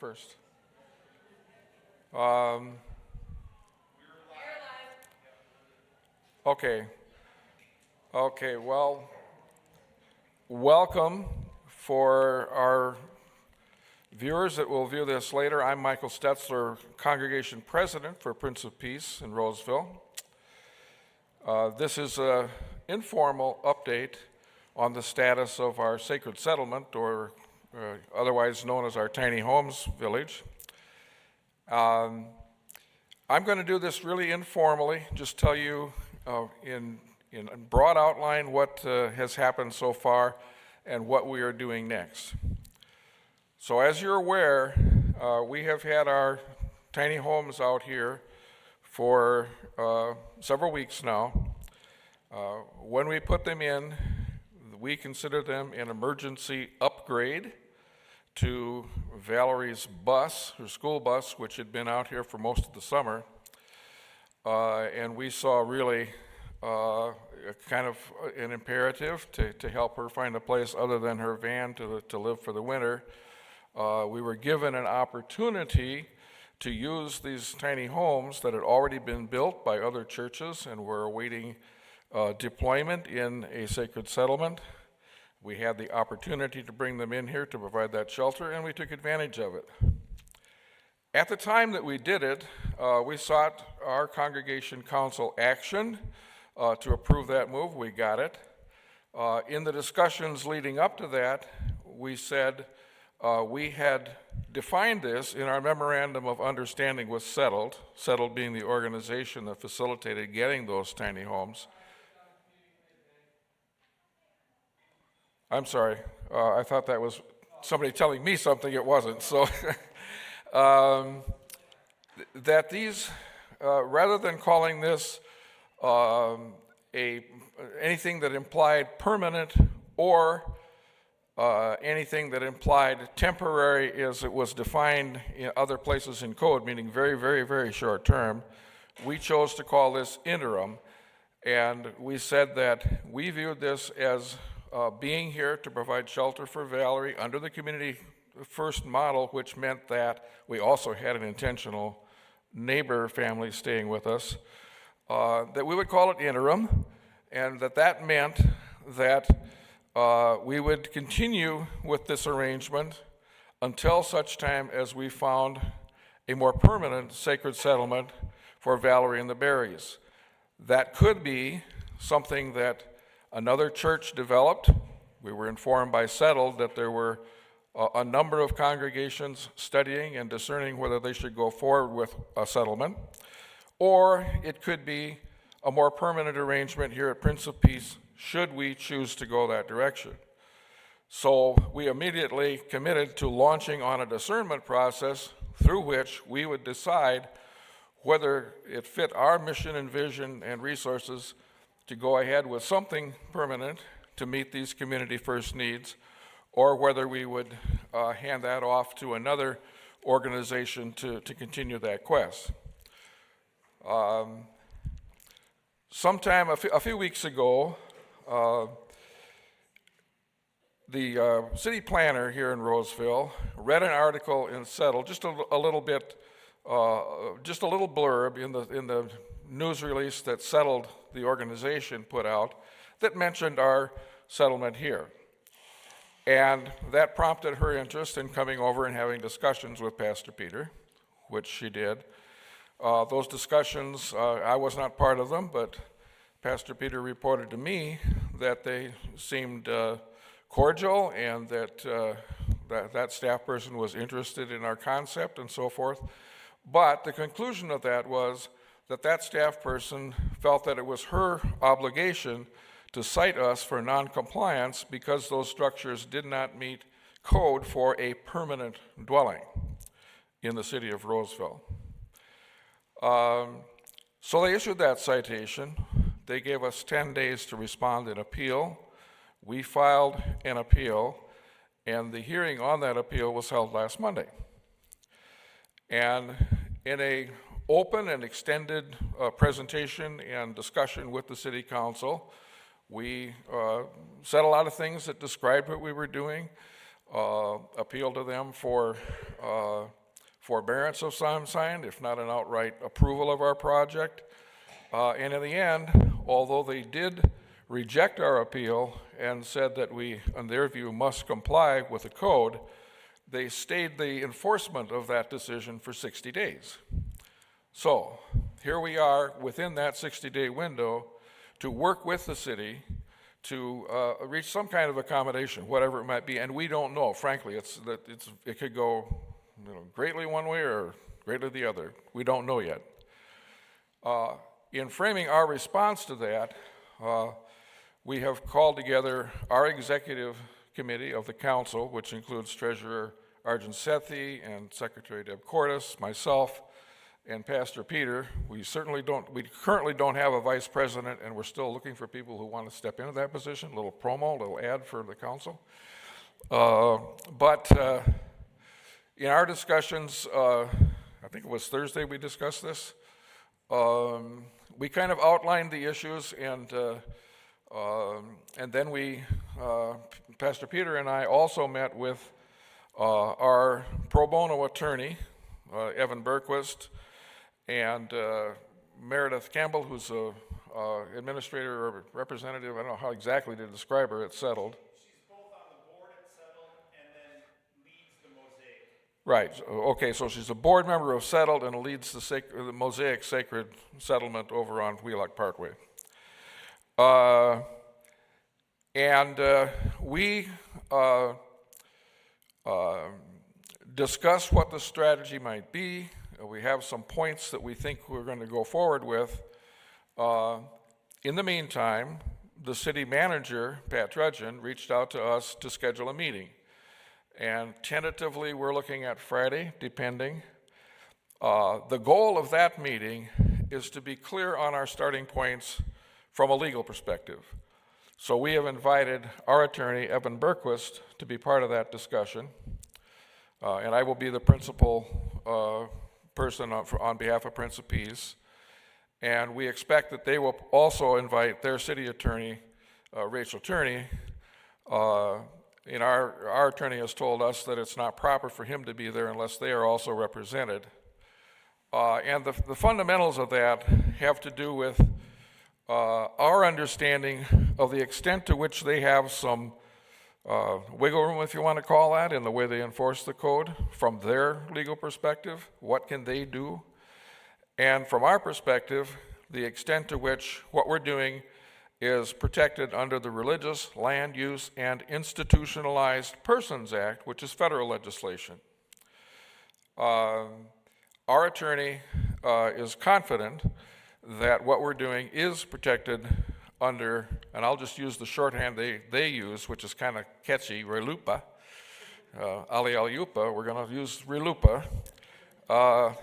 First. Okay. Okay, well, welcome for our viewers that will view this later. I'm Michael Stetzler, Congregation President for Prince of Peace in Roseville. This is an informal update on the status of our sacred settlement, or otherwise known as our tiny homes village. I'm going to do this really informally, just tell you in broad outline what has happened so far and what we are doing next. So as you're aware, we have had our tiny homes out here for several weeks now. When we put them in, we consider them an emergency upgrade to Valerie's bus, her school bus, which had been out here for most of the summer. And we saw really kind of an imperative to help her find a place other than her van to live for the winter. We were given an opportunity to use these tiny homes that had already been built by other churches and were awaiting deployment in a sacred settlement. We had the opportunity to bring them in here to provide that shelter, and we took advantage of it. At the time that we did it, we sought our congregation council action to approve that move. We got it. In the discussions leading up to that, we said we had defined this in our memorandum of understanding with Settled being the organization that facilitated getting those tiny homes. I'm sorry, I thought that was somebody telling me something, it wasn't. So that these, rather than calling this anything that implied permanent or anything that implied temporary as it was defined in other places in code, meaning very, very, very short term, we chose to call this interim. And we said that we viewed this as being here to provide shelter for Valerie under the Community First model, which meant that we also had an intentional neighbor family staying with us, that we would call it interim, and that meant that we would continue with this arrangement until such time as we found a more permanent sacred settlement for Valerie and the Berries. That could be something that another church developed. We were informed by Settled that there were a number of congregations studying and discerning whether they should go forward with a settlement. Or it could be a more permanent arrangement here at Prince of Peace, should we choose to go that direction. So we immediately committed to launching on a discernment process through which we would decide whether it fit our mission and vision and resources to go ahead with something permanent to meet these community first needs, or whether we would hand that off to another organization to continue that quest. Sometime a few weeks ago, the city planner here in Roseville read an article in Settled, just a little bit, just a little blurb in the news release that Settled, the organization, put out that mentioned our settlement here. And that prompted her interest in coming over and having discussions with Pastor Peter, which she did. Those discussions, I was not part of them, but Pastor Peter reported to me that they seemed cordial and that staff person was interested in our concept and so forth. But the conclusion of that was that staff person felt that it was her obligation to cite us for non-compliance because those structures did not meet code for a permanent dwelling in the city of Roseville. So they issued that citation. They gave us 10 days to respond and appeal. We filed an appeal, and the hearing on that appeal was held last Monday. And in a open and extended presentation and discussion with the city council, we said a lot of things that described what we were doing. appeal to them for forbearance of some kind, if not an outright approval of our project. And in the end, although they did reject our appeal and said that we, in their view, must comply with the code, they stayed the enforcement of that decision for 60 days. So here we are within that 60-day window to work with the city to reach some kind of accommodation, whatever it might be, and we don't know. Frankly, it could go greatly one way or greatly the other. We don't know yet. In framing our response to that, we have called together our executive committee of the council, which includes Treasurer Arjun Sethi and Secretary Deb Cordes, myself, and Pastor Peter. We currently don't have a vice president, and we're still looking for people who want to step into that position. A little promo, a little ad for the council. But in our discussions, I think it was Thursday we discussed this, we kind of outlined the issues, and then Pastor Peter and I also met with our pro bono attorney, Evan Berquist, and Meredith Campbell, who's a administrator or representative, I don't know how exactly to describe her, at Settled. She's both on the board at Settled and then leads the Mosaic. Right, okay, so she's a board member of Settled and leads the Mosaic Sacred Settlement over on Wheelock Parkway. We discuss what the strategy might be. We have some points that we think we're going to go forward with. In the meantime, the city manager, Pat Trudgeon, reached out to us to schedule a meeting. And tentatively, we're looking at Friday, depending. The goal of that meeting is to be clear on our starting points from a legal perspective. So we have invited our attorney, Evan Berquist, to be part of that discussion. And I will be the principal person on behalf of Prince of Peace. And we expect that they will also invite their city attorney, Rachel Turney. And our attorney has told us that it's not proper for him to be there unless they are also represented. And the fundamentals of that have to do with our understanding of the extent to which they have some wiggle room, if you want to call that, in the way they enforce the code from their legal perspective. What can they do? And from our perspective, the extent to which what we're doing is protected under the Religious Land Use and Institutionalized Persons Act, which is federal legislation. Our attorney is confident that what we're doing is protected under, and I'll just use the shorthand they use, which is kind of catchy, RLUIPA. Ali Al-Yupa, we're going to use RLUIPA. At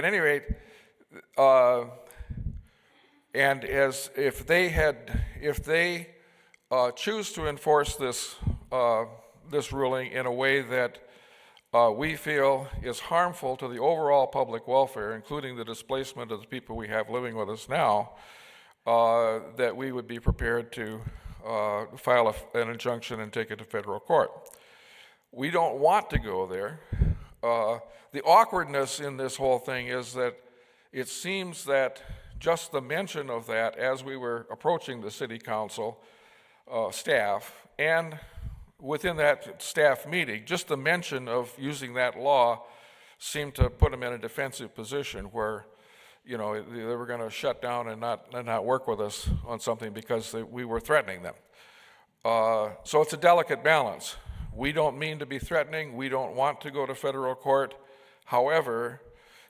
any rate, and if they choose to enforce this ruling in a way that we feel is harmful to the overall public welfare, including the displacement of the people we have living with us now, that we would be prepared to file an injunction and take it to federal court. We don't want to go there. The awkwardness in this whole thing is that it seems that just the mention of that as we were approaching the city council staff, and within that staff meeting, just the mention of using that law seemed to put them in a defensive position where, they were going to shut down and not work with us on something because we were threatening them. So it's a delicate balance. We don't mean to be threatening. We don't want to go to federal court. However,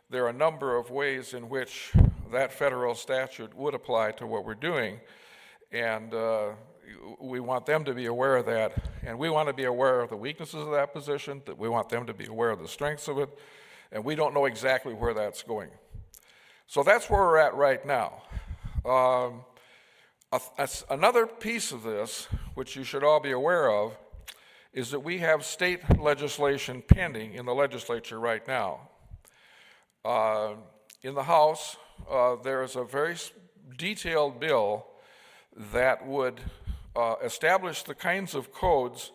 there are a number of ways in which that federal statute would apply to what we're doing, and we want them to be aware of that, and we want to be aware of the weaknesses of that position, that we want them to be aware of the strengths of it, and we don't know exactly where that's going. So that's where we're at right now. Another piece of this, which you should all be aware of, is that we have state legislation pending in the legislature right now. In the House, there is a very detailed bill that would establish the kinds of codes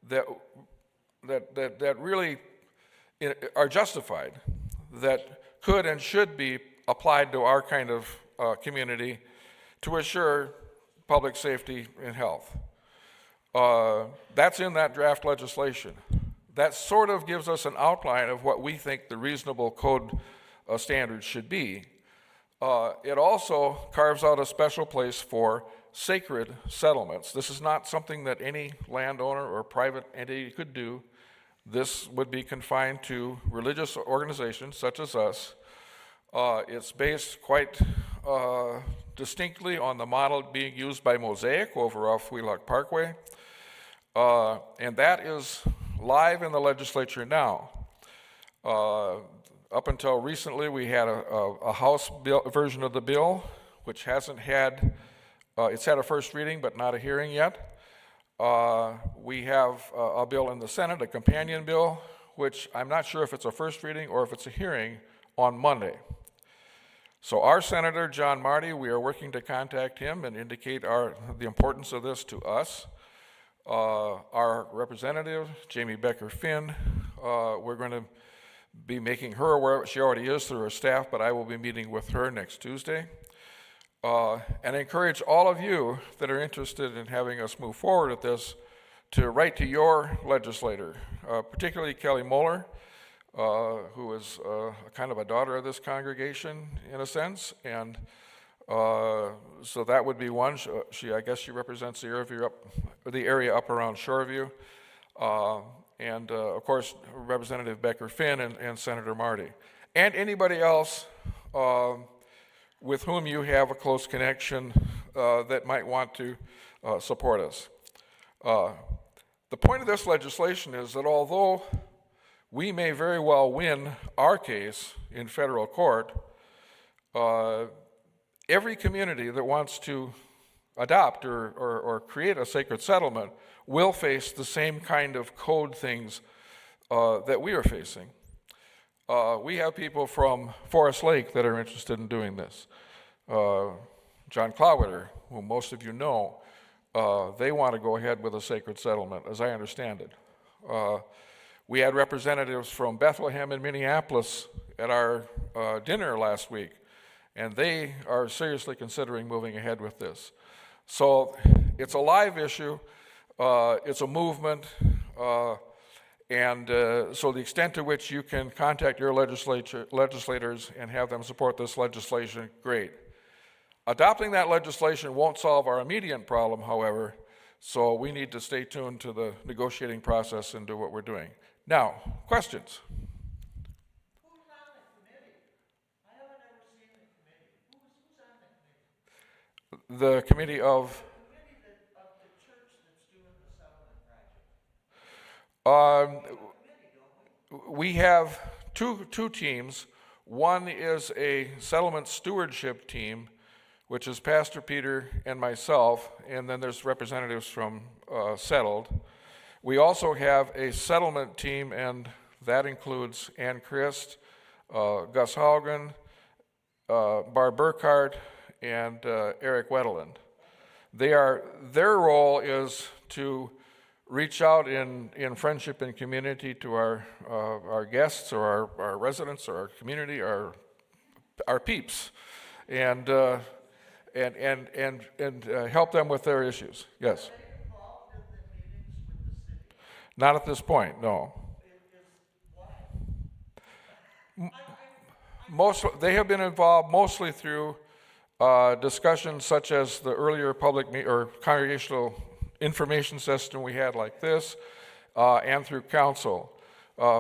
that that really are justified, that could and should be applied to our kind of community to assure public safety and health. That's in that draft legislation. That sort of gives us an outline of what we think the reasonable code standards should be. It also carves out a special place for sacred settlements. This is not something that any landowner or private entity could do. This would be confined to religious organizations such as us. It's based quite distinctly on the model being used by Mosaic over off Wheelock Parkway. And that is live in the legislature now. Up until recently, we had a House version of the bill, which hasn't had, it's had a first reading, but not a hearing yet. We have a bill in the Senate, a companion bill, which I'm not sure if it's a first reading or if it's a hearing on Monday. So our Senator, John Marty, we are working to contact him and indicate the importance of this to us. Our representative, Jamie Becker-Finn, we're going to be making her aware, she already is through her staff, but I will be meeting with her next Tuesday. And I encourage all of you that are interested in having us move forward with this to write to your legislator, particularly Kelly Moeller, who is kind of a daughter of this congregation in a sense, and so that would be one. I guess she represents the area up around Shoreview, and of course Representative Becker-Finn and Senator Marty, and anybody else with whom you have a close connection that might want to support us. The point of this legislation is that although we may very well win our case in federal court, every community that wants to adopt or create a sacred settlement will face the same kind of code things that we are facing. We have people from Forest Lake that are interested in doing this. John Clawitter, whom most of you know, they want to go ahead with a sacred settlement, as I understand it. We had representatives from Bethlehem and Minneapolis at our dinner last week, and they are seriously considering moving ahead with this. So it's a live issue, it's a movement, and so the extent to which you can contact your legislators and have them support this legislation, great. Adopting that legislation won't solve our immediate problem, however, so we need to stay tuned to the negotiating process and do what we're doing. Now, questions? Who's on the committee? I haven't ever seen the committee. Who's on the committee? The committee of? The committee of the church that's doing the settlement project. We have two teams. One is a settlement stewardship team, which is Pastor Peter and myself, and then there's representatives from Settled. We also have a settlement team, and that includes Ann Christ, Gus Haugen, Barb Burkhardt, and Eric Wetteland. Their role is to reach out in friendship and community to our guests or our residents or our community, our peeps, and help them with their issues. Yes. Are they involved in the meetings with the city? Not at this point, no. Why? They have been involved mostly through discussions such as the earlier or congregational information system we had like this, and through council.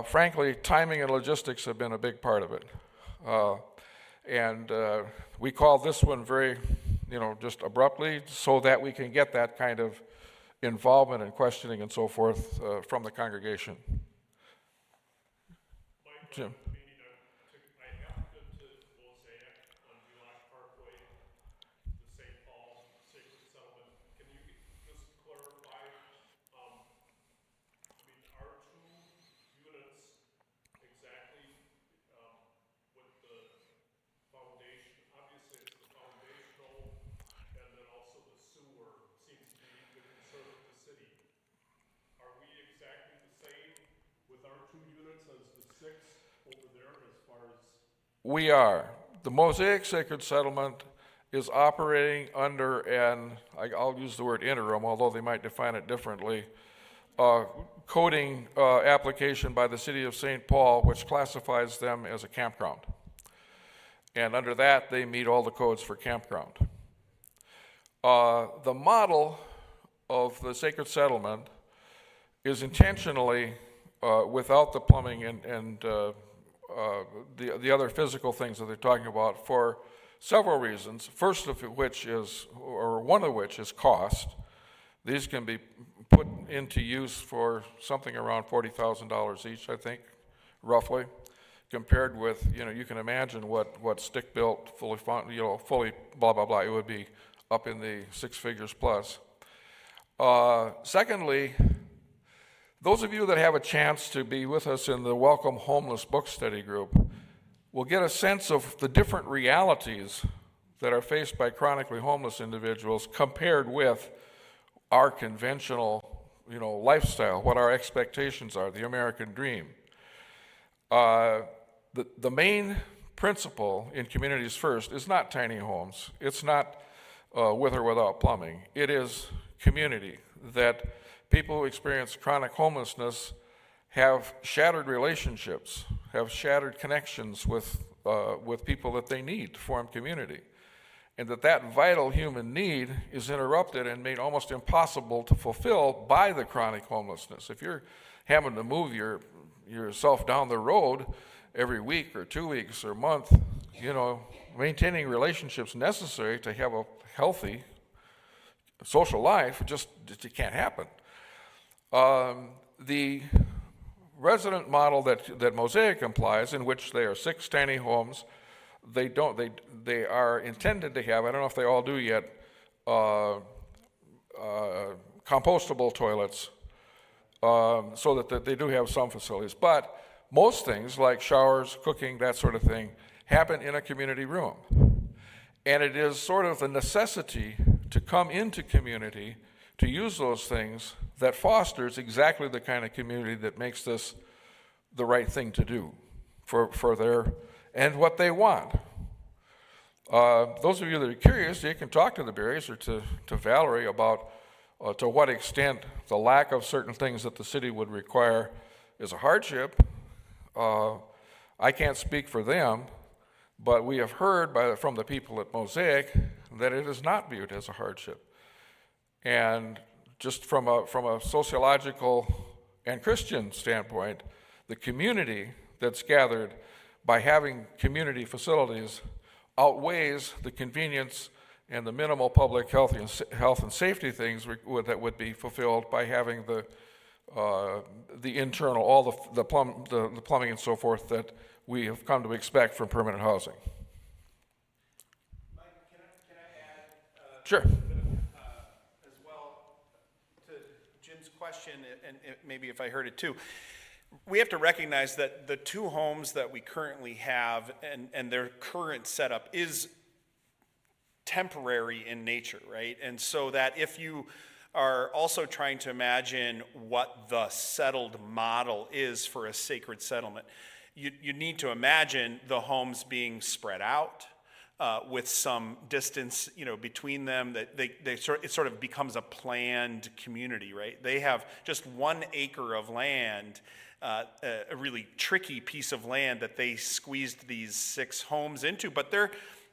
Frankly, timing and logistics have been a big part of it. And we call this one very, just abruptly so that we can get that kind of involvement and questioning and so forth from the congregation. Jim. I happened to Mosaic on Wheelock Parkway, the St. Paul Sacred Settlement. Can you just clarify, are two units exactly with the foundation? Obviously, it's the foundational, and then also the sewer seems to be the concern of the city. Are we exactly the same 6 over there as far as, We are. The Mosaic Sacred Settlement is operating under I'll use the word interim, although they might define it differently, coding application by the city of St. Paul, which classifies them as a campground. And under that, they meet all the codes for campground. The model of the Sacred Settlement is intentionally without the plumbing and the other physical things that they're talking about for several reasons. First of which is, or one of which is cost. These can be put into use for something around $40,000 each, I think, roughly, compared with, you can imagine what stick-built, fully blah, blah, blah, it would be up in the 6 figures plus. Secondly, those of you that have a chance to be with us in the Welcome Homeless book study group will get a sense of the different realities that are faced by chronically homeless individuals compared with our conventional, lifestyle, what our expectations are, the American dream. The main principle in Communities First is not tiny homes. It's not with or without plumbing. It is community, that people who experience chronic homelessness have shattered relationships, have shattered connections with people that they need to form community, and that vital human need is interrupted and made almost impossible to fulfill by the chronic homelessness. If you're having to move yourself down the road every week or 2 weeks or month, maintaining relationships necessary to have a healthy social life, it can't happen. The resident model that Mosaic implies, in which there are 6 tiny homes, they are intended to have, I don't know if they all do yet, compostable toilets, so that they do have some facilities. But most things like showers, cooking, that sort of thing, happen in a community room. And it is sort of the necessity to come into community to use those things that fosters exactly the kind of community that makes this the right thing to do for their, and what they want. Those of you that are curious, you can talk to the Berries or to Valerie about to what extent the lack of certain things that the city would require is a hardship. I can't speak for them, but we have heard from the people at Mosaic that it is not viewed as a hardship. And just from a sociological and Christian standpoint, the community that's gathered by having community facilities outweighs the convenience and the minimal public health and safety things that would be fulfilled by having the internal, all the plumbing and so forth that we have come to expect from permanent housing. Mike, can I add? Sure. As well to Jim's question, and maybe if I heard it too. We have to recognize that the 2 homes that we currently have and their current setup is temporary in nature, right? And so that if you are also trying to imagine what the settled model is for a sacred settlement, you need to imagine the homes being spread out with some distance, between them. That it sort of becomes a planned community, right? They have just 1 acre of land, a really tricky piece of land that they squeezed these 6 homes into, but they're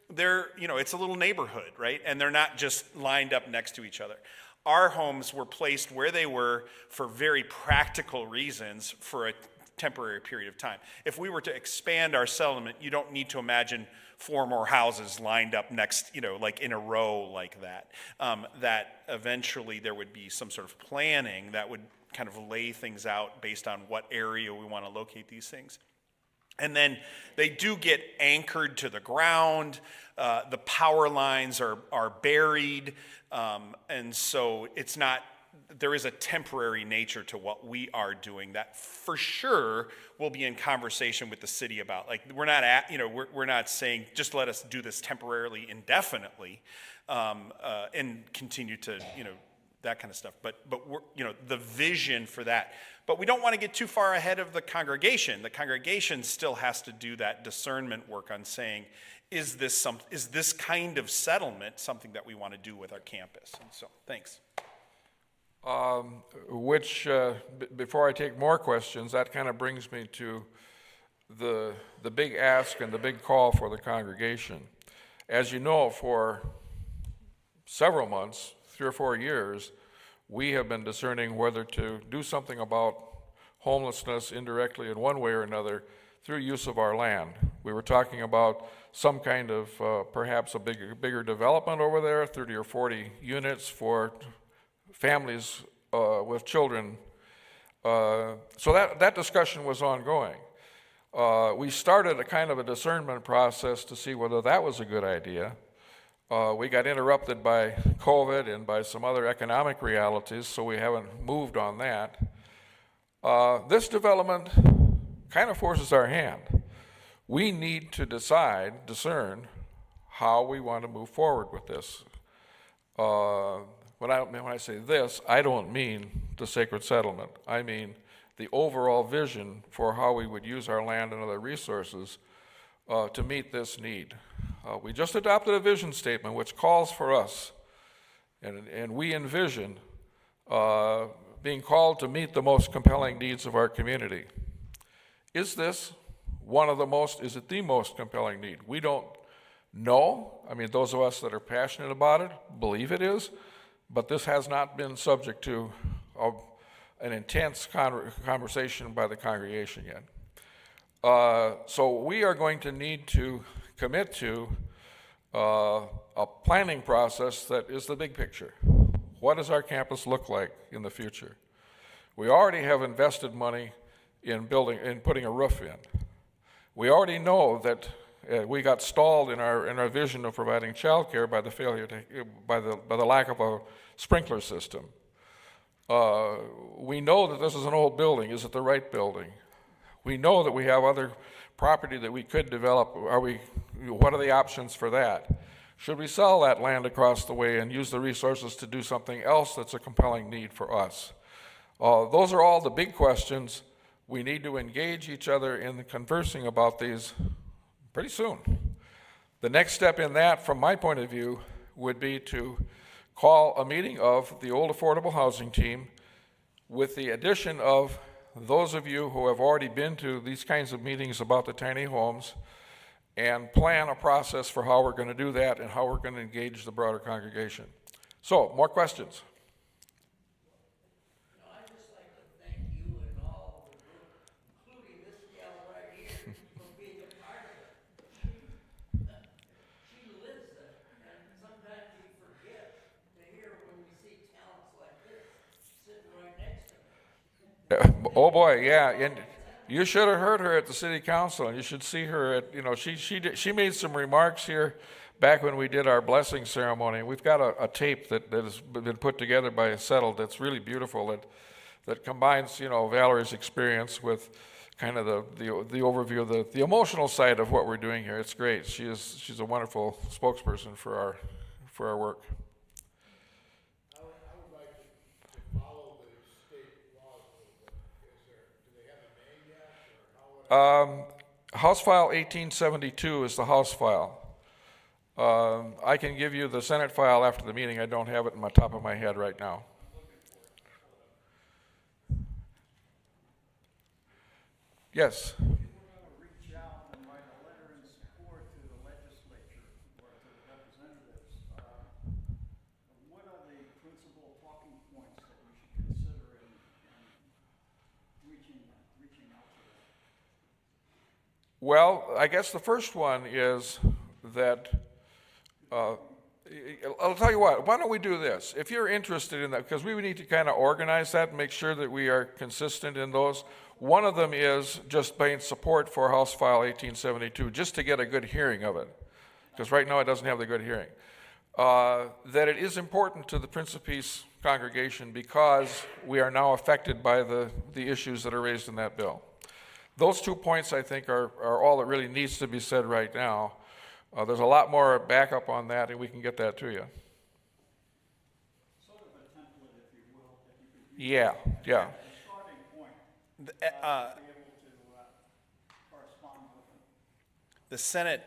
it's a little neighborhood, right? And they're not just lined up next to each other. Our homes were placed where they were for very practical reasons for a temporary period of time. If we were to expand our settlement, you don't need to imagine 4 more houses lined up next, like in a row like that. That eventually there would be some sort of planning that would kind of lay things out based on what area we want to locate these things. And then they do get anchored to the ground. The power lines are buried. And so it's not, there is a temporary nature to what we are doing that for sure we'll be in conversation with the city about. Like, we're not saying just let us do this temporarily indefinitely and continue to, that kind of stuff. But we're, the vision for that. But we don't want to get too far ahead of the congregation. The congregation still has to do that discernment work on saying, is this kind of settlement something that we want to do with our campus? And so, thanks. Before I take more questions, that kind of brings me to the big ask and the big call for the congregation. As you know, for several months, 3 or 4 years, we have been discerning whether to do something about homelessness indirectly in one way or another through use of our land. We were talking about some kind of perhaps a bigger development over there, 30 or 40 units for families with children. So that discussion was ongoing. We started a kind of a discernment process to see whether that was a good idea. We got interrupted by COVID and by some other economic realities, so we haven't moved on that. This development kind of forces our hand. We need to discern how we want to move forward with this. When I say this, I don't mean the sacred settlement. I mean the overall vision for how we would use our land and other resources to meet this need. We just adopted a vision statement which calls for us, and we envision being called to meet the most compelling needs of our community. Is this is it the most compelling need? We don't know. I mean, those of us that are passionate about it believe it is, but this has not been subject to an intense conversation by the congregation yet. So we are going to need to commit to a planning process that is the big picture. What does our campus look like in the future? We already have invested money in putting a roof in. We already know that we got stalled in our vision of providing childcare by the lack of a sprinkler system. We know that this is an old building. Is it the right building? We know that we have other property that we could develop. What are the options for that? Should we sell that land across the way and use the resources to do something else that's a compelling need for us? Those are all the big questions. We need to engage each other in conversing about these pretty soon. The next step in that, from my point of view, would be to call a meeting of the Old Affordable Housing Team with the addition of those of you who have already been to these kinds of meetings about the tiny homes, and plan a process for how we're going to do that and how we're going to engage the broader congregation. So, more questions? I'd just like to thank you and all of the group, including this gal right here, for being a part of it. She lives it, and sometimes we forget to hear when we see talents like this sitting right next to me. Oh boy, yeah, and you should have heard her at the city council, and you should see her at, she made some remarks here back when we did our blessing ceremony. We've got a tape that has been put together by Settled that's really beautiful, that combines, Valerie's experience with kind of the overview of the emotional side of what we're doing here. It's great. She's a wonderful spokesperson for our work. I would like to follow the state laws a little bit. Do they have a name yet, or how would House File 1872 is the House file. I can give you the Senate file after the meeting. I don't have it in the top of my head right now. Yes? We're going to reach out and write a letter in support to the legislature or to the representatives. What are the principal talking points that we should consider in reaching out to them? Well, I guess the first one is that, I'll tell you what, why don't we do this? If you're interested in that, because we would need to kind of organize that and make sure that we are consistent in those. One of them is just plain support for House File 1872, just to get a good hearing of it, because right now it doesn't have the good hearing. That it is important to the Prince of Peace congregation because we are now affected by the issues that are raised in that bill. Those 2 points, I think, are all that really needs to be said right now. There's a lot more backup on that, and we can get that to you. Sort of a template Yeah, yeah. a starting point, The, uh, be able to correspond with them. The Senate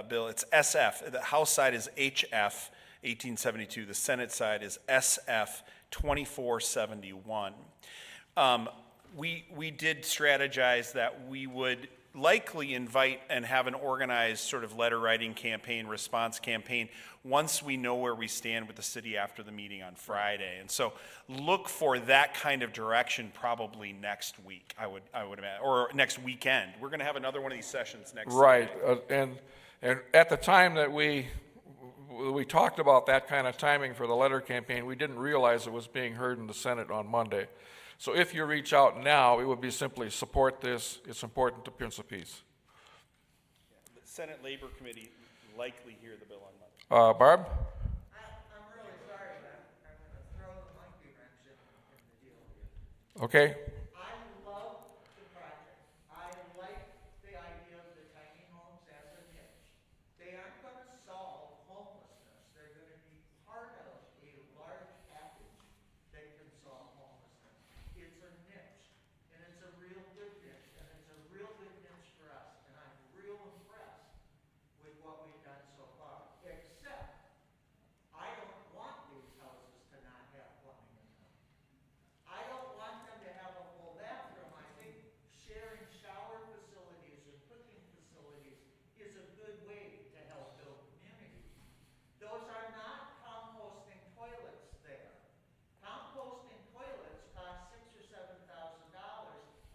bill, it's SF. The House side is HF 1872. The Senate side is SF 2471. We did strategize that we would likely invite and have an organized sort of letter writing campaign, response campaign, once we know where we stand with the city after the meeting on Friday. And so look for that kind of direction probably next week, I would imagine, or next weekend. We're going to have another one of these sessions next Right, Sunday. and at the time that we talked about that kind of timing for the letter campaign, we didn't realize it was being heard in the Senate on Monday. So if you reach out now, it would be simply support this, it's important to Prince of Peace. The Senate Labor Committee likely hear the bill on Monday. Barb? I'm really sorry, but I'm gonna throw the monkey wrench in the deal here. Okay, I love the project. I like the idea of the tiny homes as a niche. They aren't gonna solve homelessness. They're gonna be part of a large package that can solve homelessness. It's a niche, and it's a real good niche, and it's a real good niche for us, and I'm real impressed with what we've done so far. Except, I don't want these houses to not have plumbing in them. I don't want them to have a full bathroom. I think sharing shower facilities and cooking facilities is a good way to help build communities. Those are not composting toilets there. Composting toilets cost $6,000 or $7,000.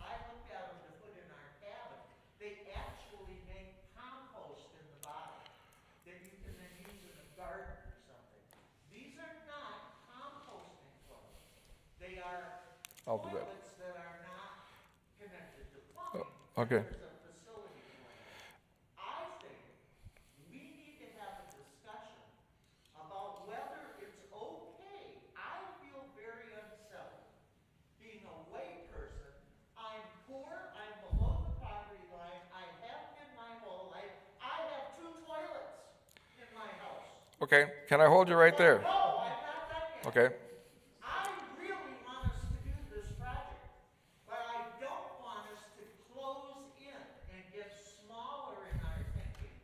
I looked at them to put in our cabin. They actually make compost in the bottom that you can then use in a garden or something. These are not composting toilets. They are I'll do that. toilets that are not connected to plumbing. okay. There's a facility for it. I think we need to have a discussion about whether it's okay. I feel very unsettled. Being a white person, I'm poor, I'm below the poverty line, I have been my whole life. I have 2 toilets in my house. Okay, can I hold you right there? No, I'm not done yet. Okay, I really want us to do this project, but I don't want us to close in and get smaller in our thinking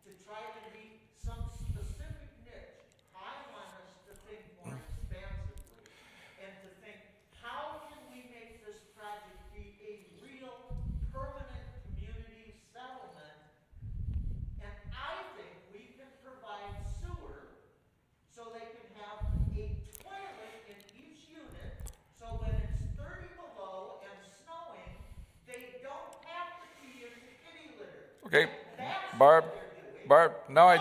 to try to meet some specific niche. I want us to think more expansively and to think, how can we make this project be a real permanent community settlement? And I think we can provide sewer so they can have a toilet in each unit, so when it's 30 below and snowing, they don't have to pee in the kitty litter. okay. That's Barb, what they're doing. Barb, now No, I am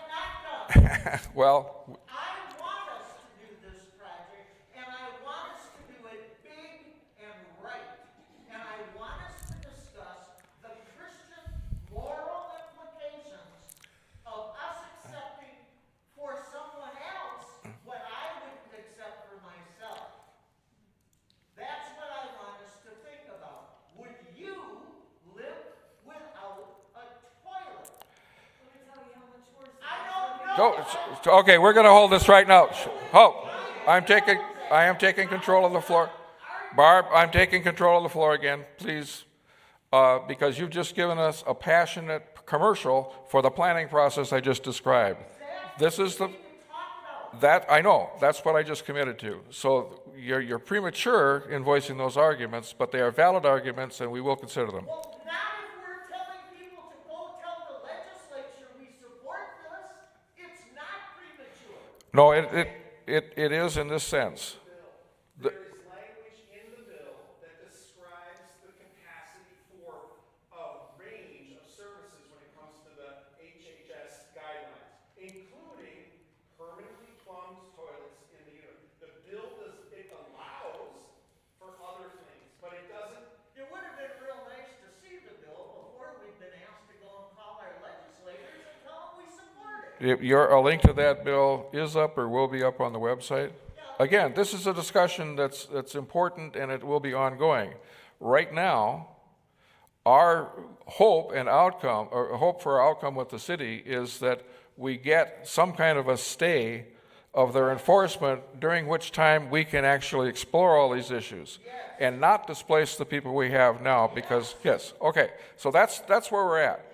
not done. well, I want us to do this project, and I want us to do it big and right. And I want us to discuss the Christian moral implications of us accepting for someone else what I wouldn't accept for myself. That's what I want us to think about. Would you live without a toilet? Let me tell you how much worse. I don't know. okay, we're gonna hold this right now. Oh, I am taking control of the floor. Barb, I'm taking control of the floor again, please, because you've just given us a passionate commercial for the planning process I just described. This is that, I know, that's what I just committed to. So you're premature in voicing those arguments, but they are valid arguments and we will consider them. Well, not if we're telling people to go tell the legislature we support this. It's not premature. No, it is in this sense. There is language in the bill that describes the capacity for a range of services when it comes to the HHS guidelines, including permanently plumbed toilets in the unit. The bill allows for other things, but it doesn't. It would have been real nice to see the bill before we've been asked to go and call our legislators and tell them we support it. A link to that bill is up or will be up on the website. Again, this is a discussion that's important and it will be ongoing. Right now, our hope and outcome, or hope for our outcome with the city, is that we get some kind of a stay of their enforcement, during which time we can actually explore all these issues and not displace the people we have now because, yes, okay, so that's where we're at.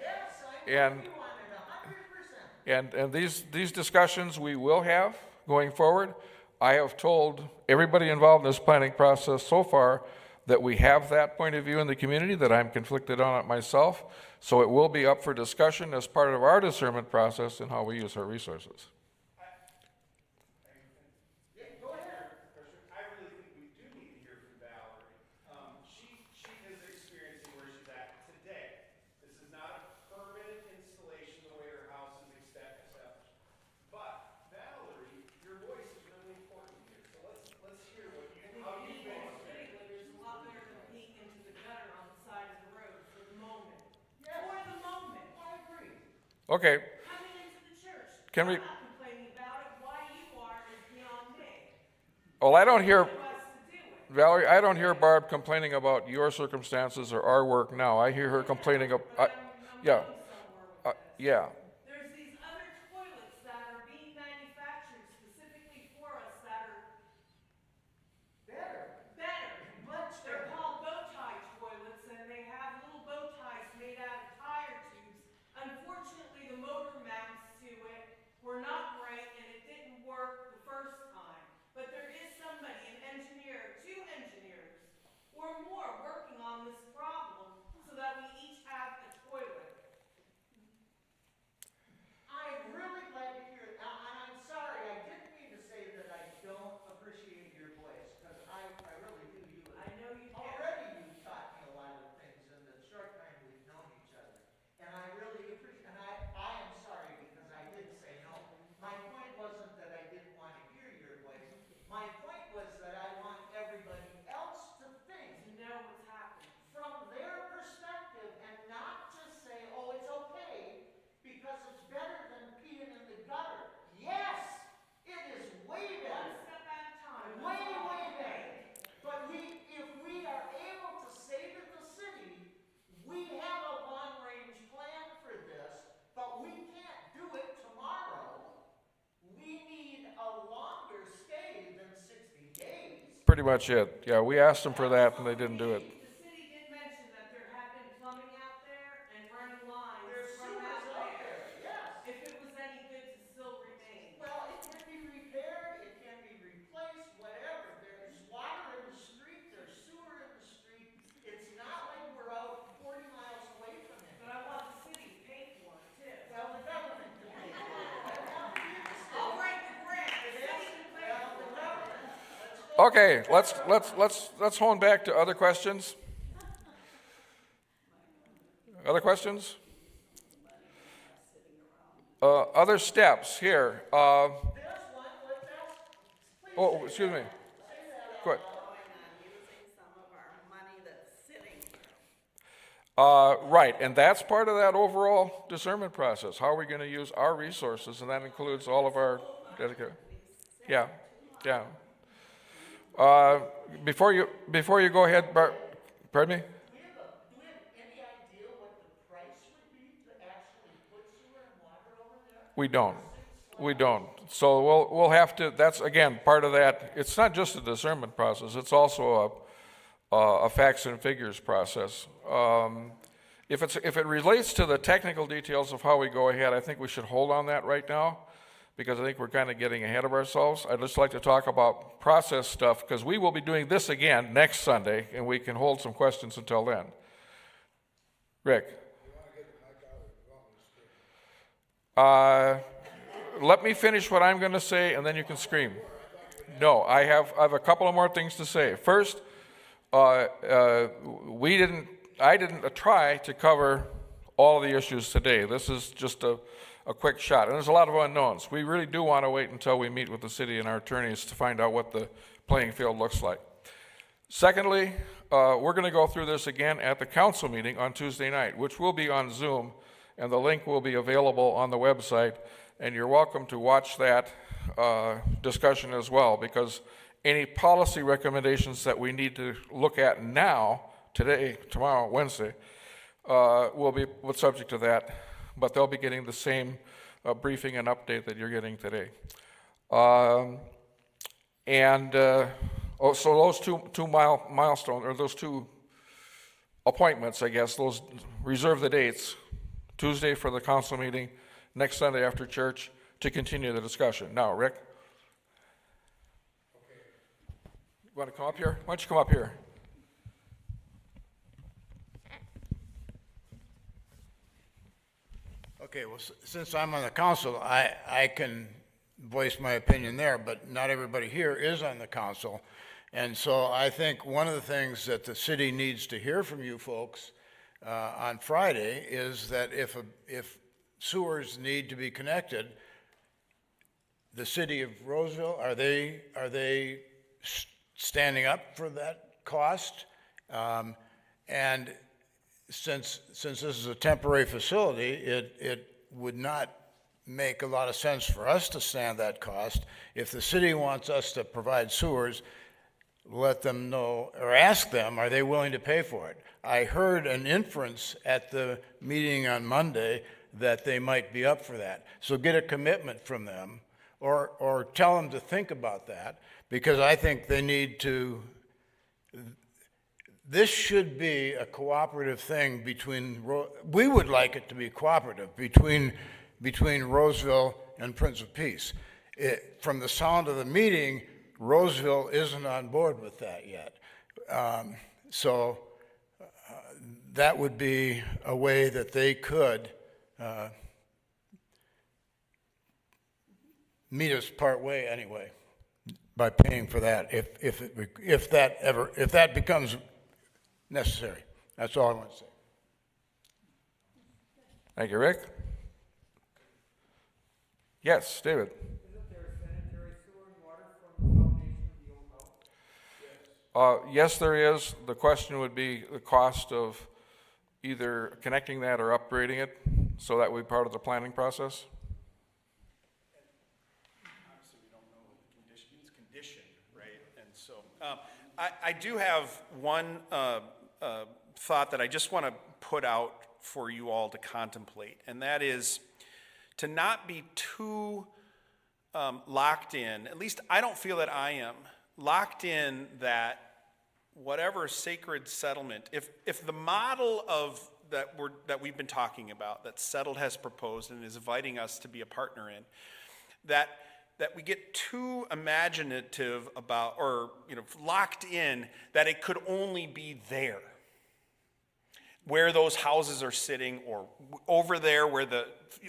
And, and these discussions we will have going forward. I have told everybody involved in this planning process so far that we have that point of view in the community, that I'm conflicted on it myself, so it will be up for discussion as part of our discernment process in how we use our resources. I really think we do need to hear from Valerie. She is experiencing where she's at today. This is not a permanent installation the way her house is established. But Valerie, your voice is really important here. So let's hear what how you've been. There's a lot better than peek into the gutter on the side of the road for the moment. For the moment. I agree. Okay, Coming into the church. Can we- I'm not complaining about it. Why you are is beyond me. well, I don't hear, Who has to do it? Valerie, I don't hear Barb complaining about your circumstances or our work now. I hear her complaining of, I'm yeah, going somewhere with this. yeah. There's these other toilets that are being manufactured specifically for us that are better. They're called bow tie toilets, and they have little bow ties made out of tire tubes. Unfortunately, the motor mounts to it were not right, and it didn't work the first time. But there is somebody, an engineer, 2 engineers, or more, working on this problem so that we each have a toilet. I'm really glad to hear it. And I'm sorry, I didn't mean to say that I don't appreciate your voice, because I really do. I know you do. Already you've taught me a lot of things in the short time we've known each other. And I really appreciate, and I am sorry because I did say no. My point wasn't that I didn't want to hear your voice. My point was that I want everybody else to think To know what's happening. from their perspective and not just say, oh, it's okay because it's better than peeing in the gutter. Yes, it is way One better. step at a time. Way, That's all way I'm better. saying. But if we are able to say to the city, we have a long-range plan for this, but we can't do it tomorrow. We need a longer stay than 60 days. Pretty much it. Yeah, we asked them for that and they didn't do it. The city did mention that there had been plumbing out there and running lines There's from sewers out out there. there, yes. If it was any good to still remain. Well, it can be repaired, it can be replaced, whatever. There's water in the street, there's sewer in the street. It's not like we're out 40 miles away from it. But I want the city to pay for it too. Well, the government can pay for it. I want to be the city. I'll write the grant. The city can pay Well, for the it. government. Okay, let's hone back to other questions. Other questions? Other steps here. There's one, let's ask, please. Oh, excuse me. Go ahead. Going on using some of our money that's sitting there. Right, and that's part of that overall discernment process. How are we going to use our resources, and that includes all of our dedicated. Yeah, yeah. Before you go ahead, pardon me. Do we have any idea what the price would be to actually put sewer and water over there? We don't. So we'll have to. That's again part of that. It's not just a discernment process. It's also a facts and figures process. If it relates to the technical details of how we go ahead, I think we should hold on that right now, because I think we're kind of getting ahead of ourselves. I'd just like to talk about process stuff, because we will be doing this again next Sunday, and we can hold some questions until then. Rick? Let me finish what I'm going to say, and then you can scream. No, I have a couple of more things to say. First, I didn't try to cover all of the issues today. This is just a quick shot. And there's a lot of unknowns. We really do want to wait until we meet with the city and our attorneys to find out what the playing field looks like. Secondly, we're going to go through this again at the council meeting on Tuesday night, which will be on Zoom, and the link will be available on the website. And you're welcome to watch that discussion as well, because any policy recommendations that we need to look at now, today, tomorrow, Wednesday, will be subject to that, but they'll be getting the same briefing and update that you're getting today. So those two milestone, or those two appointments, I guess, those reserve the dates. Tuesday for the council meeting, next Sunday after church to continue the discussion. Now, Rick? You want to come up here? Why don't you come up here? Okay, well, since I'm on the council, I can voice my opinion there, but not everybody here is on the council. And so I think one of the things that the city needs to hear from you folks on Friday is that if sewers need to be connected, the city of Roseville, are they standing up for that cost? And since this is a temporary facility, it would not make a lot of sense for us to stand that cost. If the city wants us to provide sewers, let them know, or ask them, are they willing to pay for it? I heard an inference at the meeting on Monday that they might be up for that. So get a commitment from them, or tell them to think about that, because I think they need to. This should be a cooperative thing between, we would like it to be cooperative between Roseville and Prince of Peace. From the sound of the meeting, Roseville isn't on board with that yet. So that would be a way that they could meet us part way anyway, by paying for that, if that becomes necessary. That's all I want to say. Thank you, Rick. Yes, David. Isn't there sanitary sewer and water from the foundation of the old house? Yes, there is. The question would be the cost of either connecting that or upgrading it, so that would be part of the planning process. Obviously, we don't know the condition, right? And so, I do have one thought that I just want to put out for you all to contemplate, and that is to not be too locked in. At least I don't feel that I am locked in that whatever sacred settlement, if the model of that we've been talking about, that Settled has proposed and is inviting us to be a partner in, that we get too imaginative about, or locked in that it could only be there, where those houses are sitting, or over there where the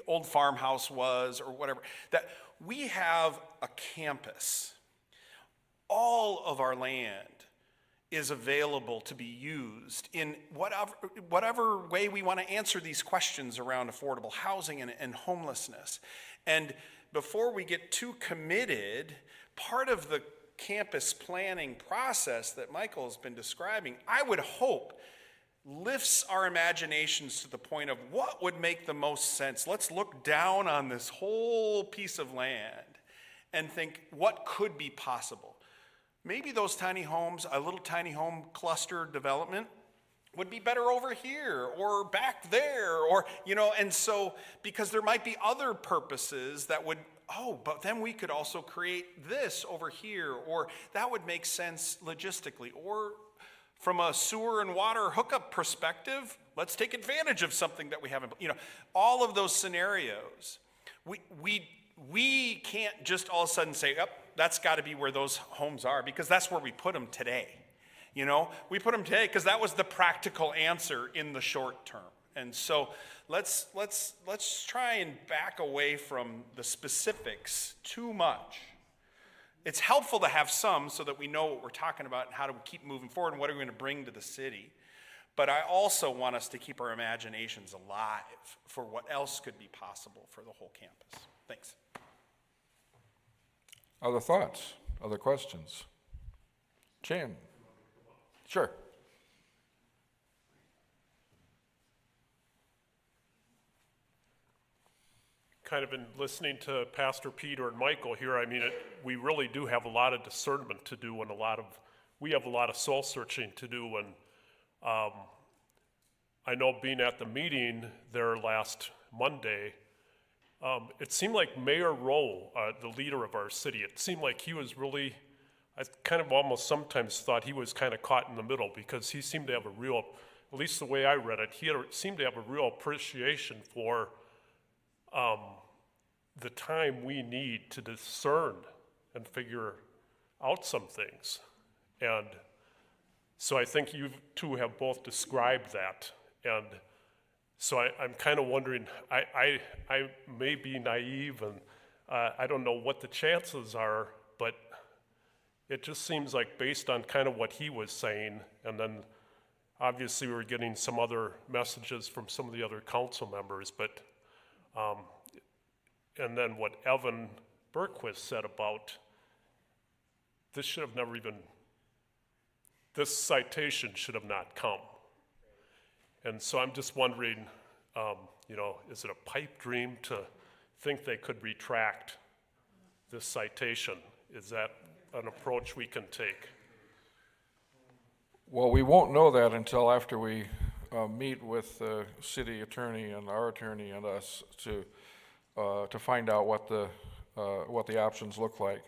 old farmhouse was, or whatever. That we have a campus. All of our land is available to be used in whatever way we want to answer these questions around affordable housing and homelessness. And before we get too committed, part of the campus planning process that Michael has been describing, I would hope, lifts our imaginations to the point of what would make the most sense. Let's look down on this whole piece of land and think what could be possible. Maybe those tiny homes, a little tiny home cluster development, would be better over here or back there, or, and so, because there might be other purposes that would, but then we could also create this over here, or that would make sense logistically, or from a sewer and water hookup perspective, let's take advantage of something that we haven't, all of those scenarios. We can't just all of a sudden say, that's got to be where those homes are, because that's where we put them today. We put them today because that was the practical answer in the short term. And so let's try and back away from the specifics too much. It's helpful to have some so that we know what we're talking about and how to keep moving forward and what are we going to bring to the city. But I also want us to keep our imaginations alive for what else could be possible for the whole campus. Thanks. Other thoughts? Other questions? Jim? Sure. Kind of in listening to Pastor Peter and Michael here, we really do have a lot of discernment to do, and we have a lot of soul searching to do. And I know being at the meeting there last Monday, It seemed like Mayor Rowe, the leader of our city, it seemed like he was really, I kind of almost sometimes thought he was kind of caught in the middle because he seemed to have a real, at least the way I read it, seemed to have a real appreciation for the time we need to discern and figure out some things. And so I think you two have both described that. And so I'm kind of wondering, I may be naive and I don't know what the chances are, but it just seems like based on kind of what he was saying, and then obviously we were getting some other messages from some of the other council members, but, and then what Evan Berquist said about this should have never even, this citation should have not come. And so I'm just wondering, is it a pipe dream to think they could retract this citation? Is that an approach we can take? Well, we won't know that until after we meet with the city attorney and our attorney and us to find out what the options look like.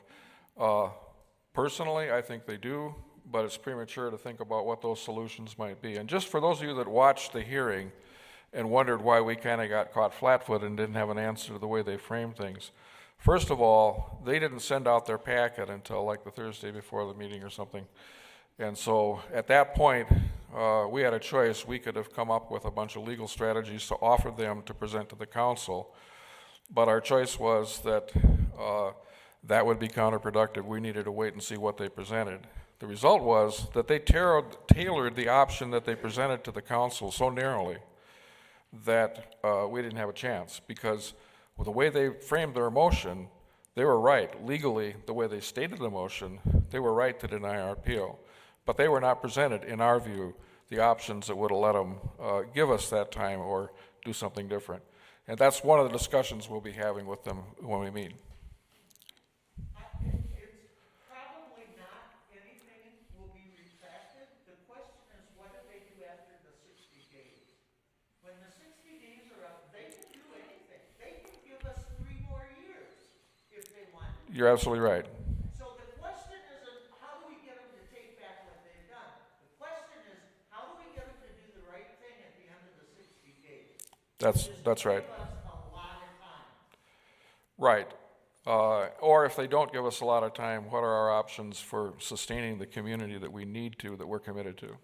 Personally, I think they do, but it's premature to think about what those solutions might be. And just for those of you that watched the hearing and wondered why we kind of got caught flat-footed and didn't have an answer to the way they framed things, first of all, they didn't send out their packet until like the Thursday before the meeting or something. And so at that point, we had a choice. We could have come up with a bunch of legal strategies to offer them to present to the council, but our choice was that that would be counterproductive. We needed to wait and see what they presented. The result was that they tailored the option that they presented to the council so narrowly that we didn't have a chance, because with the way they framed their motion, they were right. Legally, the way they stated the motion, they were right to deny our appeal. But they were not presented, in our view, the options that would have let them give us that time or do something different. And that's one of the discussions we'll be having with them when we meet. It's probably not anything will be retracted. The question is, what do they do after the 60 days? When the 60 days are up, they can do anything. They can give us 3 more years if they want. You're absolutely right. So the question isn't, how do we get them to take back what they've done? The question is, how do we get them to do the right thing at the end of the 60 days? That's right. Give us a lot of time. Right. Or if they don't give us a lot of time, what are our options for sustaining the community that we need to, that we're committed to?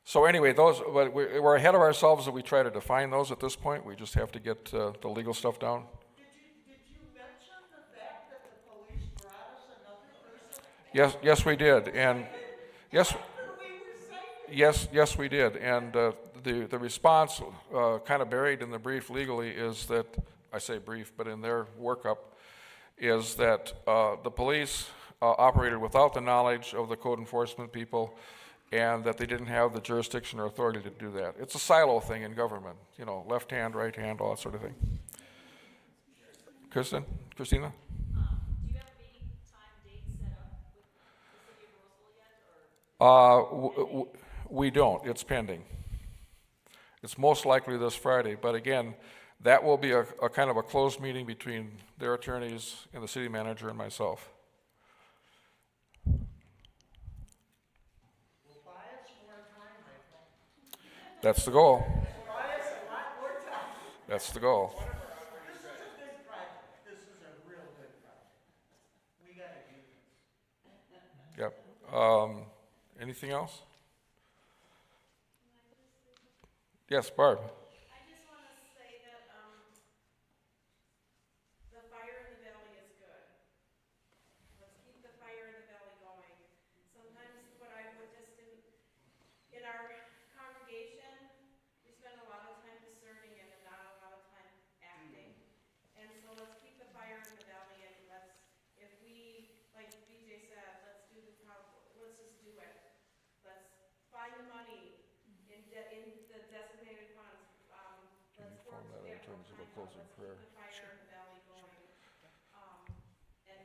So anyway, but we're ahead of ourselves that we try to define those at this point. We just have to get the legal stuff down. Did you mention the fact that the police brought us another person? Yes, we did. And yes, After we were cited? yes, we did. And the response, kind of buried in the brief legally, is that, I say brief, but in their workup, is that the police operated without the knowledge of the code enforcement people, and that they didn't have the jurisdiction or authority to do that. It's a silo thing in government, left hand, right hand, all that sort of thing. Christina? Do you have a meeting time date set up with the city of Roseville yet, or? We don't. It's pending. It's most likely this Friday, but again, that will be a kind of a closed meeting between their attorneys and the city manager and myself. Will buy us more time, Michael. That's the goal. Buy us a lot more time. That's the goal. This is a good project. This is a real good project. We gotta do this. Yep. Anything else? Yes, Barb. I just want to say that, the fire in the valley is good. Let's keep the fire in the valley going. Sometimes what I've witnessed in our congregation, we spend a lot of time discerning and not a lot of time acting. And so let's keep the fire in the valley, and if we, like BJ said, let's just do it. Let's find the money in the designated funds. Let's work Form that in together. terms of a closing prayer. Keep the fire in the valley going. And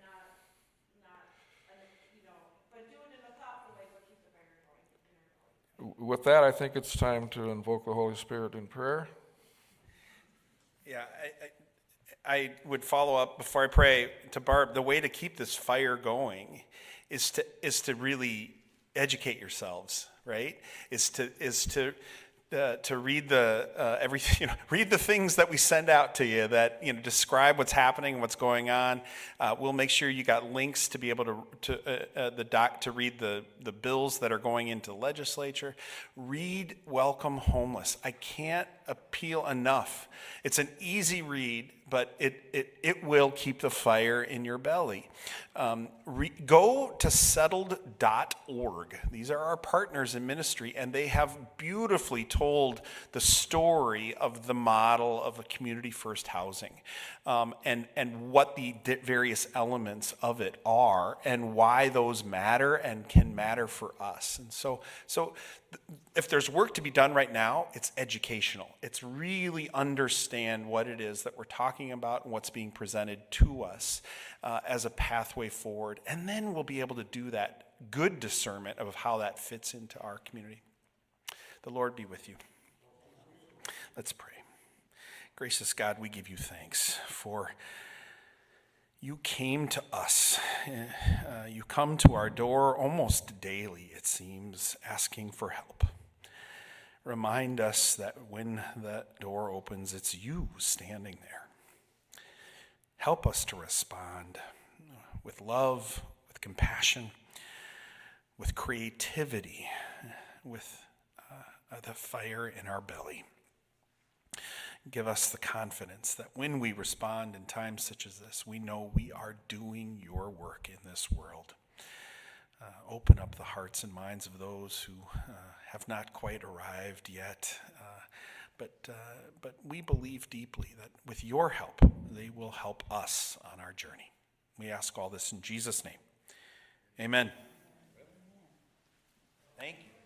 but do it in a thoughtful way, but keep the fire going in our valley. With that, I think it's time to invoke the Holy Spirit in prayer. Yeah, I would follow up before I pray to Barb. The way to keep this fire going is to really educate yourselves, right? Is to read the everything, read the things that we send out to you that describe what's happening and what's going on. We'll make sure you got links to be able to read the bills that are going into the legislature. Read Welcome Homeless. I can't appeal enough. It's an easy read, but it will keep the fire in your belly. Go to settled.org. These are our partners in ministry, and they have beautifully told the story of the model of a community first housing, and what the various elements of it are, and why those matter and can matter for us. And so if there's work to be done right now, it's educational. It's really understand what it is that we're talking about and what's being presented to us as a pathway forward. And then we'll be able to do that good discernment of how that fits into our community. The Lord be with you. Let's pray. Gracious God, we give you thanks for you came to us. You come to our door almost daily, it seems, asking for help. Remind us that when that door opens, it's you standing there. Help us to respond with love, with compassion, with creativity, with the fire in our belly. Give us the confidence that when we respond in times such as this, we know we are doing your work in this world. Open up the hearts and minds of those who have not quite arrived yet, but we believe deeply that with your help, they will help us on our journey. We ask all this in Jesus' name. Amen. Thank you.